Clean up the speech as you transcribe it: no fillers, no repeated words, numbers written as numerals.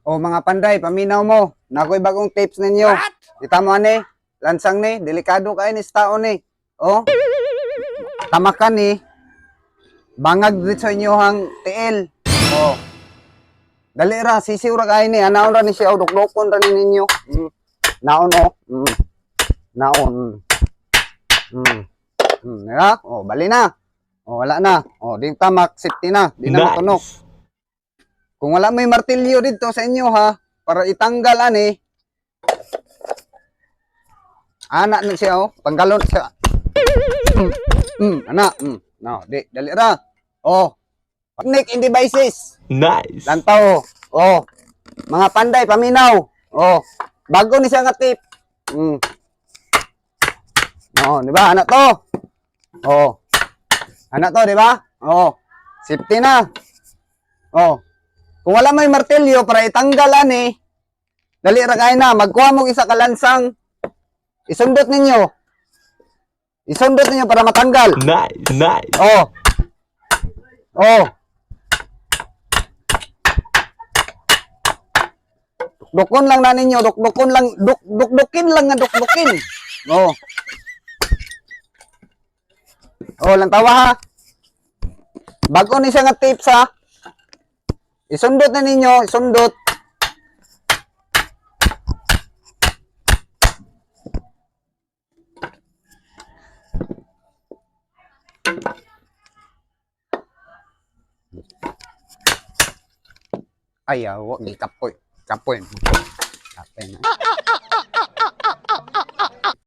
O mga panday, paminaw mo. Nakoy bagong tips ninyo. Kita mo ani, lansang ni, delikado kayo ni sa tao ni. O, tamakan ni, bangag dito sa inyo hang tiil. O, dali ra, sisiw ra kayo ni, anaon ra ni siya, o duklokon ra ni ninyo. Naon o, naon. Nira, o, bali na. O, wala na. O, ding tamak, safety na, di na matunog. Kung wala may martilyo dito sa inyo ha, para itanggal ani, anak na siya oh, tanggalon siya. Anak, no, di, dali ra. Oh, pagnik in devices. Nice. Lantaw, oh, mga panday, paminaw. Oh, bago ni siya nga tip. No, di ba, anak to? Oh, anak to, di ba? Oh, safety na. Oh, kung wala may martilyo para itanggal ani, dali ra kayo na, magkuha mo isa kalansang, isundot ninyo. Isundot ninyo para matanggal. Nice. Nice. Oh. Oh. Dukdukon lang na ninyo, dukdukon lang, dukdukin lang nga dukdukin. Oh. Oh, lang tawa ha. Bago ni siya nga tips ha. Isundot na ninyo, isundot. Ayaw, wag kapoy. Kapoy. Kapoy na.